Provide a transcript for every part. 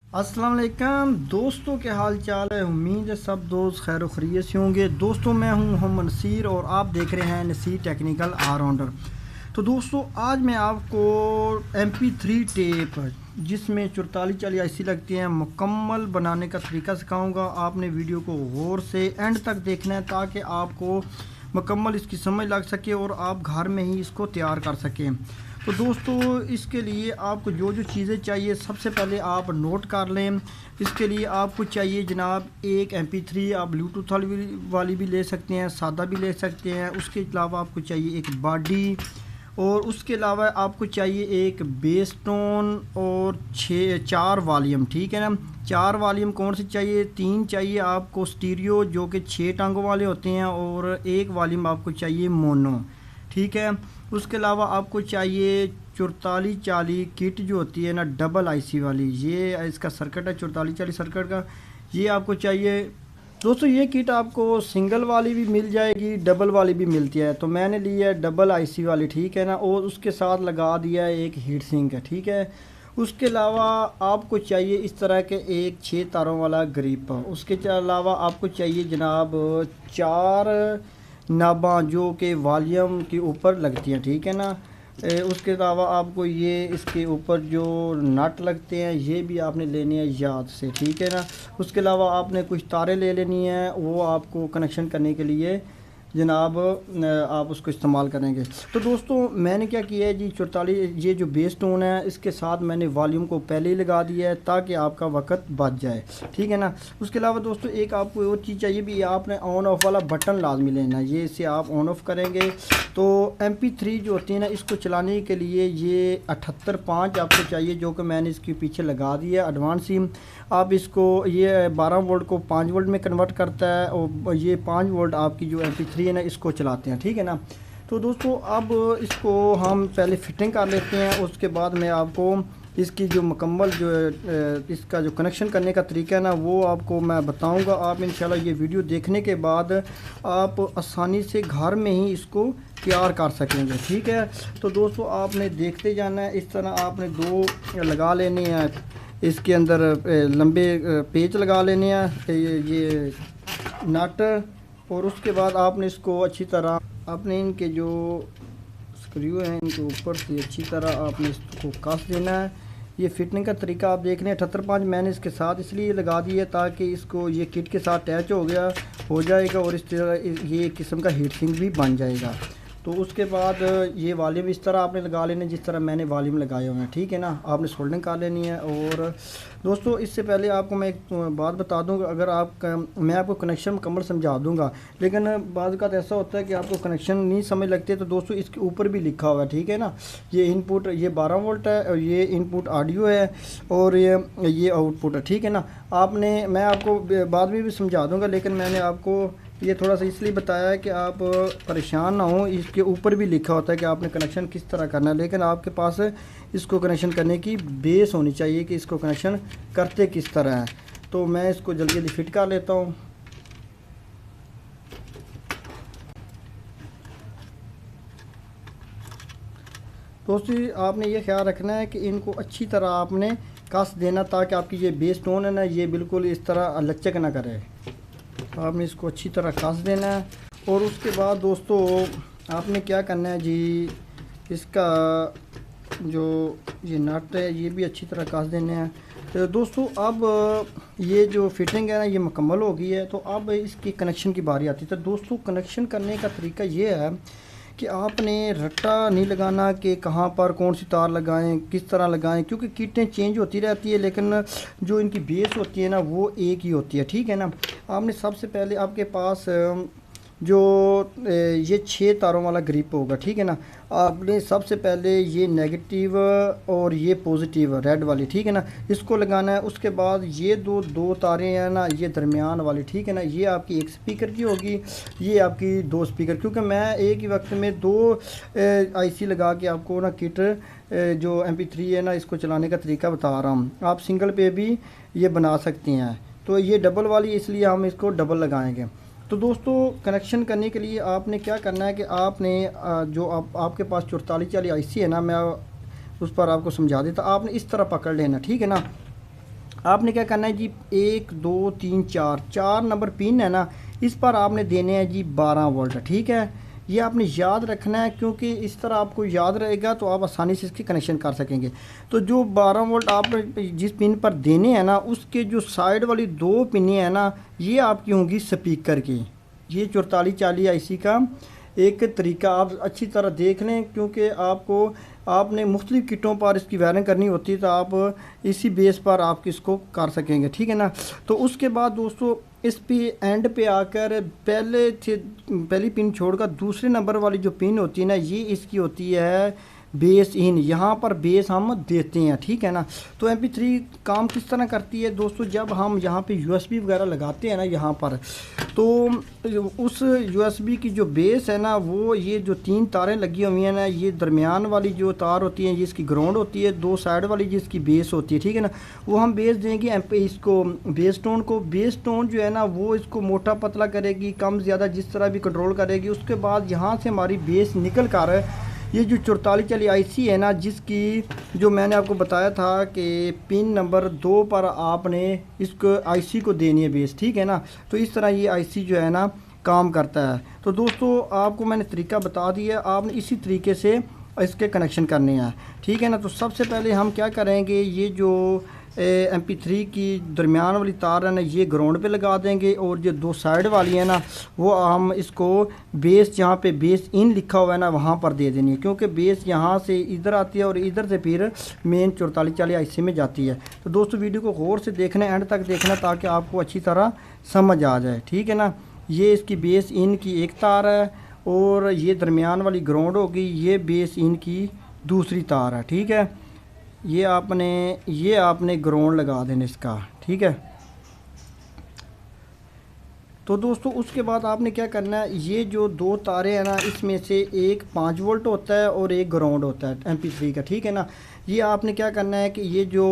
अस्सलाम वालेकुम दोस्तों, के हाल चाल है। उम्मीद है सब दोस्त खैर खैरियत से होंगे। दोस्तों मैं हूं मोहम्मद नसीर और आप देख रहे हैं नसीर टेक्निकल ऑलराउंडर। तो दोस्तों आज मैं आपको MP3 टेप जिसमें 4440 IC लगती हैं मुकम्मल बनाने का तरीका सिखाऊंगा। आपने वीडियो को गौर से एंड तक देखना है ताकि आपको मुकम्मल इसकी समझ लग सके और आप घर में ही इसको तैयार कर सकें। तो दोस्तों इसके लिए आपको जो जो चीज़ें चाहिए सबसे पहले आप नोट कर लें। इसके लिए आपको चाहिए जनाब एक MP3, आप ब्लूटूथ वाली भी ले सकते हैं, सादा भी ले सकते हैं। उसके अलावा आपको चाहिए एक बॉडी और उसके अलावा आपको चाहिए एक बेस टोन और 4 वॉल्यूम। ठीक है ना, 4 वॉल्यूम कौन से चाहिए? 3 चाहिए आपको स्टीरियो जो कि 6 टांगों वाले होते हैं और एक वॉल्यूम आपको चाहिए मोनो। ठीक है, उसके अलावा आपको चाहिए 4440 किट जो होती है ना डबल IC वाली, ये इसका सर्किट है 4440 सर्किट का, ये आपको चाहिए। दोस्तों ये किट आपको सिंगल वाली भी मिल जाएगी, डबल वाली भी मिलती है। तो मैंने ली है डबल IC वाली, ठीक है ना, और उसके साथ लगा दिया है एक हीट सिंक है। ठीक है, उसके अलावा आपको चाहिए इस तरह के एक 6 तारों वाला ग्रिप। उसके अलावा आपको चाहिए जनाब 4 नाबां जो कि वॉल्यूम के ऊपर लगती हैं। ठीक है ना, उसके अलावा आपको ये इसके ऊपर जो नट लगते हैं ये भी आपने लेने हैं याद से। ठीक है ना, उसके अलावा आपने कुछ तारे ले लेनी है, वो आपको कनेक्शन करने के लिए जनाब आप उसको इस्तेमाल करेंगे। तो दोस्तों मैंने क्या किया है जी, 44 ये जो बेस टोन है इसके साथ मैंने वॉल्यूम को पहले ही लगा दिया है ताकि आपका वक्त बच जाए। ठीक है ना, उसके अलावा दोस्तों एक आपको और चीज़ चाहिए भी, आपने ऑन ऑफ वाला बटन लाजमी लेना है। ये इसे आप ऑन ऑफ करेंगे तो MP3 जो होती है ना इसको चलाने के लिए ये 785 आपको चाहिए, जो कि मैंने इसके पीछे लगा दिया एडवांस सिम। आप इसको ये 12 वोल्ट को 5 वोल्ट में कन्वर्ट करता है और ये 5 वोल्ट आपकी जो MP3 है ना इसको चलाते हैं। ठीक है ना, तो दोस्तों अब इसको हम पहले फिटिंग कर लेते हैं, उसके बाद मैं आपको इसकी जो मुकम्मल जो इसका जो कनेक्शन करने का तरीका है ना वो आपको मैं बताऊंगा। आप इंशाल्लाह ये वीडियो देखने के बाद आप आसानी से घर में ही इसको तैयार कर सकेंगे। ठीक है, तो दोस्तों आपने देखते जाना है। इस तरह आपने 2 लगा लेने हैं, इसके अंदर लंबे पेच लगा लेने हैं ये नट, और उसके बाद आपने इसको अच्छी तरह आपने इनके जो स्क्रू हैं इनके ऊपर से अच्छी तरह आपने इसको कस देना है। ये फिटिंग का तरीका आप देख रहे हैं 785 मैंने इसके साथ इसलिए लगा दी है ताकि इसको ये किट के साथ अटैच हो जाएगा और इस तरह ये किस्म का हीट सिंक भी बन जाएगा। तो उसके बाद ये वॉल्यूम इस तरह आपने लगा लेने जिस तरह मैंने वॉल्यूम लगाए हुए हैं। ठीक है ना, आपने सोल्डरिंग कर लेनी है। और दोस्तों इससे पहले आपको मैं एक बात बता दूंगा, अगर आप मैं आपको कनेक्शन मुकम्मल समझा दूंगा, लेकिन बाद का ऐसा होता है कि आपको कनेक्शन नहीं समझ लगते। तो दोस्तों इसके ऊपर भी लिखा हुआ है, ठीक है ना, ये इनपुट ये 12 वोल्ट है और ये इनपुट ऑडियो है और ये आउटपुट है। ठीक है ना, आपने मैं आपको बाद में भी समझा दूँगा, लेकिन मैंने आपको ये थोड़ा सा इसलिए बताया है कि आप परेशान ना हो। इसके ऊपर भी लिखा होता है कि आपने कनेक्शन किस तरह करना है, लेकिन आपके पास इसको कनेक्शन करने की बेस होनी चाहिए कि इसको कनेक्शन करते किस तरह है। तो मैं इसको जल्दी जल्दी फिट कर लेता हूँ। दोस्तों आपने ये ख्याल रखना है कि इनको अच्छी तरह आपने कस देना ताकि आपकी ये बेस टोन है ना ये बिल्कुल इस तरह लचक ना करे। आपने इसको अच्छी तरह कस देना है और उसके बाद दोस्तों आपने क्या करना है जी, इसका जो ये नट है ये भी अच्छी तरह कस देने हैं। तो दोस्तों अब ये जो फिटिंग है ना ये मुकम्मल हो गई है, तो अब इसकी कनेक्शन की बारी आती है। तो दोस्तों कनेक्शन करने का तरीका ये है कि आपने रट्टा नहीं लगाना कि कहाँ पर कौन सी तार लगाएं, किस तरह लगाएं, क्योंकि किटें चेंज होती रहती है लेकिन जो इनकी बेस होती है ना वो एक ही होती है। ठीक है ना, आपने सबसे पहले आपके पास जो ये 6 तारों वाला ग्रिप होगा। ठीक है ना, आपने सबसे पहले ये नेगेटिव और ये पॉजिटिव रेड वाली, ठीक है ना, इसको लगाना है। उसके बाद ये दो तारें हैं ना ये दरमियान वाली, ठीक है ना, ये आपकी एक स्पीकर की होगी, ये आपकी 2 स्पीकर, क्योंकि मैं एक ही वक्त में 2 IC लगा के आपको ना किट जो MP3 है ना इसको चलाने का तरीका बता रहा हूँ। आप सिंगल पे भी ये बना सकती हैं। तो ये डबल वाली इसलिए हम इसको डबल लगाएंगे। तो दोस्तों कनेक्शन करने के लिए आपने क्या करना है कि आपने जो आपके पास 4440 IC है ना, मैं उस पर आपको समझा देता। आपने इस तरह पकड़ लेना, ठीक है ना, आपने क्या करना है जी, 1 2 3 4 4 नंबर पिन है ना, इस पर आपने देने हैं जी 12 वोल्ट। ठीक है, ये आपने याद रखना है, क्योंकि इस तरह आपको याद रहेगा तो आप आसानी से इसकी कनेक्शन कर सकेंगे। तो जो 12 वोल्ट आप जिस पिन पर देने हैं ना, उसके जो साइड वाली 2 पिनें हैं ना, ये आपकी होंगी स्पीकर की। ये 4440 आईसी का एक तरीका आप अच्छी तरह देख लें, क्योंकि आपने मुख्तलिफ़ किटों पर इसकी वायरिंग करनी होती है, तो आप इसी बेस पर आप इसको कर सकेंगे। ठीक है ना। तो उसके बाद दोस्तों इस पे एंड पे आकर पहली पिन छोड़कर दूसरे नंबर वाली जो पिन होती है ना, ये इसकी होती है बेस इन। यहाँ पर बेस हम देते हैं। ठीक है ना। तो MP3 काम किस तरह करती है दोस्तों, जब हम यहाँ पे USB वगैरह लगाते हैं ना यहाँ पर, तो उस USB की जो बेस है ना, वो ये जो 3 तारें लगी हुई हैं ना, ये दरमियान वाली जो तार होती है जिसकी ग्राउंड होती है, 2 साइड वाली जिसकी बेस होती है। ठीक है ना। वो हम बेस देंगे इसको बेस टोन को। बेस टोन जो है ना, वो इसको मोटा पतला करेगी, कम ज़्यादा जिस तरह भी कंट्रोल करेगी। उसके बाद यहाँ से हमारी बेस निकल कर ये जो 4440 आईसी है ना, जिसकी जो मैंने आपको बताया था कि पिन नंबर 2 पर आपने इसको आईसी को देनी है बेस। ठीक है ना। तो इस तरह ये आईसी जो है ना काम करता है। तो दोस्तों आपको मैंने तरीका बता दिया, आपने इसी तरीके से इसके कनेक्शन करने हैं। ठीक है ना। तो सबसे पहले हम क्या करेंगे, ये जो MP3 की दरमियान वाली तार है ना, ये ग्राउंड पे लगा देंगे, और जो 2 साइड वाली है ना, वो हम इसको बेस, जहाँ पे बेस इन लिखा हुआ है ना, वहाँ पर दे देनी है, क्योंकि बेस यहाँ से इधर आती है और इधर से फिर मेन 4440 आईसी में जाती है। तो दोस्तों वीडियो को गौर से देखना, एंड तक देखना, ताकि आपको अच्छी तरह समझ आ जाए। ठीक है ना। ये इसकी बेस इन की एक तार है, और ये दरमियान वाली ग्राउंड होगी, ये बेस इन की दूसरी तार है। ठीक है। ये आपने ग्राउंड लगा देना इसका। ठीक है। तो दोस्तों उसके बाद आपने क्या करना है, ये जो 2 तारे हैं ना, इसमें से एक 5 वोल्ट होता है और एक ग्राउंड होता है MP3 का। ठीक है ना। ये आपने क्या करना है कि ये जो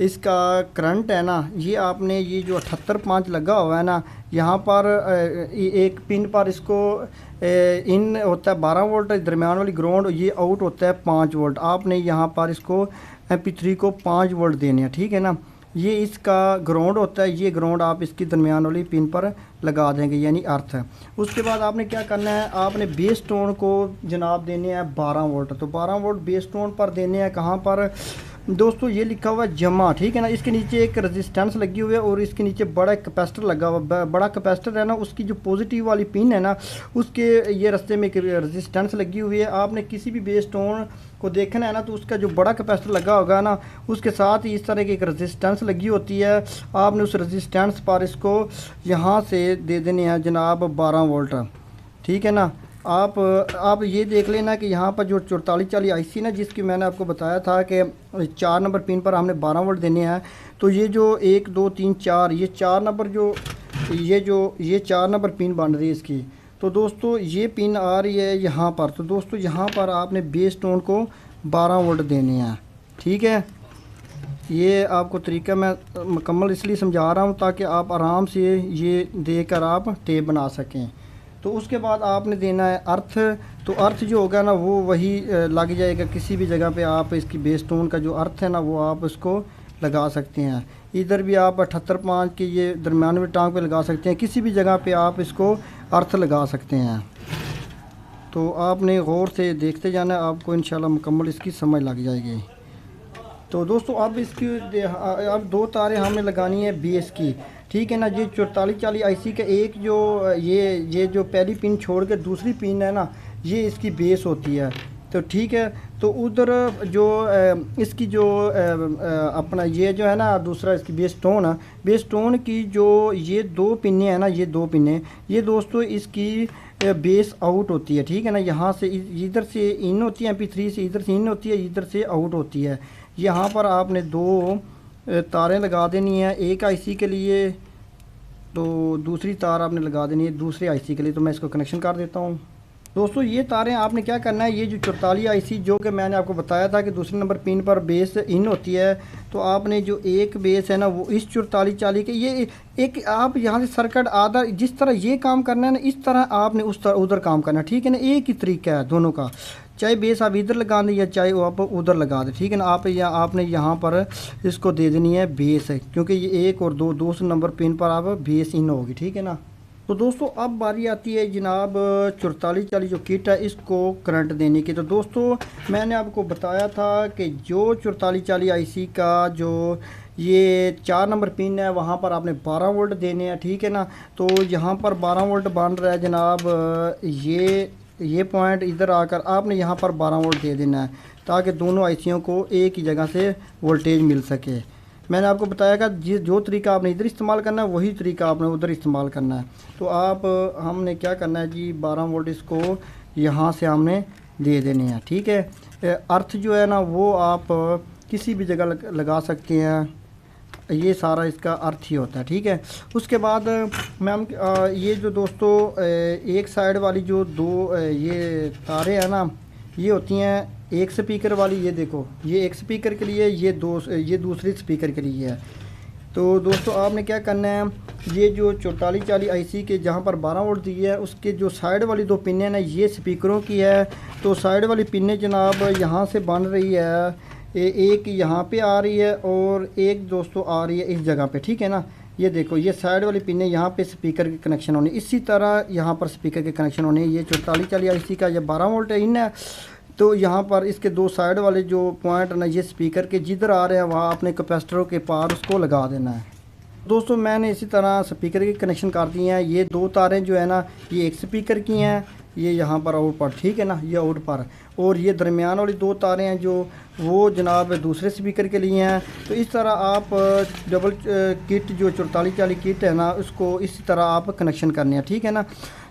इसका करंट है ना, ये आपने ये जो 78.5 लगा हुआ है ना, यहाँ पर एक पिन पर इसको इन होता है 12 वोल्ट, दरमियान वाली ग्राउंड, ये आउट होता है 5 वोल्ट। आपने यहाँ पर इसको MP3 को 5 वोल्ट देने हैं। ठीक है ना। ये इसका ग्राउंड होता है, ये ग्राउंड आप इसकी दरमियान वाली पिन पर लगा देंगे, यानी अर्थ है। उसके बाद आपने क्या करना है, आपने बेस टोन को जनाब देने हैं 12 वोल्ट। तो 12 वोल्ट बेस टोन पर देने हैं कहाँ पर दोस्तों, ये लिखा हुआ है जमा। ठीक है ना। इसके नीचे एक रेजिस्टेंस लगी हुई है, और इसके नीचे बड़ा कैपेसिटर लगा हुआ। बड़ा कैपेसिटर है ना, उसकी जो पॉजिटिव वाली पिन है ना, उसके ये रास्ते में एक रेजिस्टेंस लगी हुई है। आपने किसी भी बेस टोन को देखना है ना, तो उसका जो बड़ा कैपेसिटर लगा होगा ना, उसके साथ ही इस तरह की एक रेजिस्टेंस लगी होती है। आपने उस रेजिस्टेंस पर इसको यहाँ से दे देने हैं जनाब 12 वोल्ट। ठीक है ना। आप ये देख लेना कि यहाँ पर जो 4440 आईसी ना, जिसकी मैंने आपको बताया था कि 4 नंबर पिन पर हमने 12 वोल्ट देने हैं, तो ये जो 1 2 3 4 ये 4 नंबर ये 4 नंबर पिन बन रही है इसकी। तो दोस्तों ये पिन आ रही है यहाँ पर। तो दोस्तों यहाँ पर आपने बेस टोन को 12 वोल्ट देने हैं। ठीक है। ये आपको तरीका मैं मुकम्मल इसलिए समझा रहा हूँ ताकि आप आराम से ये देकर आप टेप बना सकें। तो उसके बाद आपने देना है अर्थ। तो अर्थ जो होगा ना, वो वही लग जाएगा किसी भी जगह पे। आप इसकी बेस टोन का जो अर्थ है ना, वो आप इसको लगा सकते हैं। इधर भी आप 78.5 की ये दरमियानवी टांग पे लगा सकते हैं, किसी भी जगह पे आप इसको अर्थ लगा सकते हैं। तो आपने गौर से देखते जाना, आपको इंशाल्लाह मुकम्मल इसकी समझ लग जाएगी। तो दोस्तों अब इसकी अब 2 तारें हमने लगानी है बेस की। ठीक है ना। ये 4440 आईसी का एक जो ये जो पहली पिन छोड़ के दूसरी पिन है ना, ये इसकी बेस होती है। तो ठीक है। तो उधर जो इसकी जो अपना ये जो है ना, दूसरा इसकी बेस टोन है, बेस टोन की जो ये 2 पिनें हैं ना, ये 2 पिनें, ये दोस्तों इसकी बेस आउट होती है। ठीक है ना। यहाँ से इधर से इन होती है, MP3 से इधर से इन होती है, इधर से आउट होती है। यहाँ पर आपने 2 तारें लगा देनी है, एक आईसी के लिए, तो दूसरी तार आपने लगा देनी है दूसरे आईसी के लिए। तो मैं इसको कनेक्शन कर देता हूँ। दोस्तों ये तारें आपने क्या करना है, ये जो 44 आईसी जो कि मैंने आपको बताया था कि दूसरे नंबर पिन पर बेस इन होती है, तो आपने जो एक बेस है ना, वो इस 4440 के ये एक आप यहाँ से सर्किट आधा जिस तरह ये काम करना है ना, इस तरह आपने उधर काम करना है। ठीक है ना। एक ही तरीका है दोनों का। चाहे बेस आप इधर लगा दें या चाहे वो आप उधर लगा दें, ठीक है ना। आपने यहाँ पर इसको दे देनी है बेस है, क्योंकि ये 1 और 2 दूसरे नंबर पिन पर आप बेस इन होगी, ठीक है ना। तो दोस्तों अब बारी आती है जनाब 4440 जो किट है इसको करंट देने की। तो दोस्तों मैंने आपको बताया था कि जो 4440 आईसी का जो ये 4 नंबर पिन है वहाँ पर आपने 12 वोल्ट देने हैं, ठीक है ना। तो यहाँ पर 12 वोल्ट बन रहा है जनाब, ये पॉइंट इधर आकर आपने यहाँ पर 12 वोल्ट दे देना है, ताकि दोनों आईसीयों को एक ही जगह से वोल्टेज मिल सके। मैंने आपको बताया कि जो तरीका आपने इधर इस्तेमाल करना है वही तरीका आपने उधर इस्तेमाल करना है। तो हमने क्या करना है जी, 12 वोल्ट इसको यहाँ से हमने दे देने हैं, ठीक है। अर्थ जो है ना वो आप किसी भी जगह लगा सकते हैं, ये सारा इसका अर्थ ही होता है, ठीक है। उसके बाद मैम ये जो दोस्तों एक साइड वाली जो दो ये तारे हैं ना, ये होती हैं एक स्पीकर वाली, ये देखो ये एक स्पीकर के लिए, ये दूसरी स्पीकर के लिए है। तो दोस्तों आपने क्या करना है, ये जो 4440 आईसी के जहाँ पर 12 वोल्ट दी है उसके जो साइड वाली 2 पिनें ना ये स्पीकरों की है। तो साइड वाली पिनें जनाब यहाँ से बन रही है, एक यहाँ पे आ रही है और एक दोस्तों आ रही है इस जगह पे, ठीक है ना। ये देखो ये साइड वाली पिनें यहाँ पे स्पीकर के कनेक्शन होने, इसी तरह यहाँ पर स्पीकर के कनेक्शन होने। ये 4440 आईसी का ये 12 वोल्ट इन है, तो यहाँ पर इसके 2 साइड वाले जो पॉइंट ना ये स्पीकर के जिधर आ रहे हैं वहाँ अपने कैपेसिटरों के पार उसको लगा देना है। दोस्तों मैंने इसी तरह स्पीकर के कनेक्शन कर दिए हैं। ये 2 तारें जो है ना ये एक स्पीकर की हैं, ये यहाँ पर आउट पर, ठीक है ना, ये आउट पर, और ये दरमियान वाली 2 तारें हैं जो वो जनाब दूसरे स्पीकर के लिए हैं। तो इस तरह आप डबल किट जो 4440 किट है ना उसको इसी तरह आप कनेक्शन करने हैं, ठीक है ना।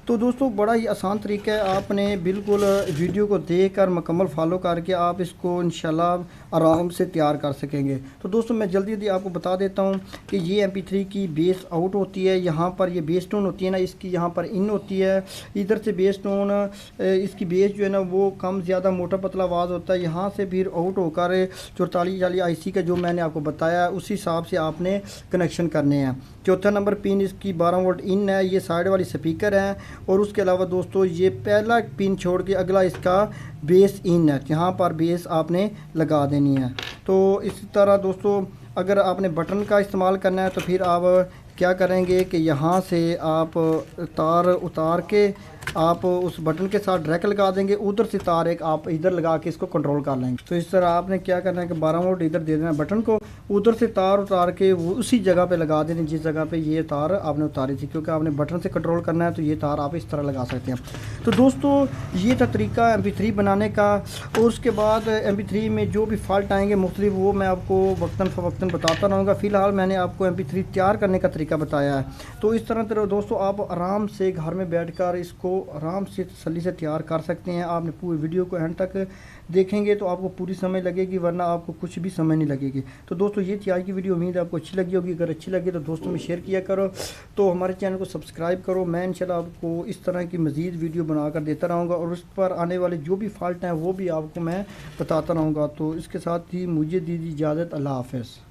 तो दोस्तों बड़ा ही आसान तरीका है, आपने बिल्कुल वीडियो को देखकर मुकम्मल फॉलो करके आप इसको इंशाल्लाह आराम से तैयार कर सकेंगे। तो दोस्तों मैं जल्दी आपको बता देता हूँ कि ये MP3 की बेस आउट होती है, यहाँ पर ये बेस टोन होती है ना इसकी यहाँ पर इन होती है, इधर से बेस टोन इसकी बेस जो है ना वो कम ज़्यादा मोटा पतला आवाज़ होता है, यहाँ से फिर आउट होकर 4440 आईसी का जो मैंने आपको बताया उसी हिसाब से आपने कनेक्शन करने हैं। चौथा नंबर पिन इसकी 12 वोल्ट इन है, ये साइड वाली स्पीकर है, और उसके अलावा दोस्तों ये पहला पिन छोड़ के अगला इसका बेस इन है, यहाँ पर बेस आपने लगा देनी है। तो इसी तरह दोस्तों अगर आपने बटन का इस्तेमाल करना है तो फिर आप क्या करेंगे कि यहाँ से आप तार उतार के आप उस बटन के साथ डायरेक्ट लगा देंगे, उधर से तार एक आप इधर लगा के इसको कंट्रोल कर लेंगे। तो इस तरह आपने क्या करना है कि 12 वोल्ट इधर दे देना बटन को, उधर से तार उतार के वो उसी जगह पे लगा देनी जिस जगह पे ये तार आपने उतारी थी, क्योंकि आपने बटन से कंट्रोल करना है तो ये तार आप इस तरह लगा सकते हैं। तो दोस्तों ये था तरीका MP3 बनाने का, और उसके बाद MP3 में जो भी फॉल्ट आएंगे मुख्तलिफ वो मैं आपको वक्तन फ़वक्तन बताता रहूँगा। फ़िलहाल मैंने आपको MP3 तैयार करने का तरीका बताया है। तो इस तरह दोस्तों आप आराम से घर में बैठ कर इसको आराम से तसल्ली से तैयार कर सकते हैं। आपने पूरी वीडियो को एंड तक देखेंगे तो आपको पूरी समझ लगेगी, वरना आपको कुछ भी समझ नहीं लगेगी। तो दोस्तों ये थी आज की वीडियो, उम्मीद है आपको अच्छी लगी होगी। अगर अच्छी लगी तो दोस्तों में शेयर किया करो, तो हमारे चैनल को सब्सक्राइब करो। मैं इंशाल्लाह आपको इस तरह की मज़ीद वीडियो बनाकर देता रहूँगा, और उस पर आने वाले जो भी फॉल्ट हैं वो भी आपको मैं बताता रहूँगा। तो इसके साथ ही मुझे दीजिए इजाज़त, अल्लाह हाफ़िज़।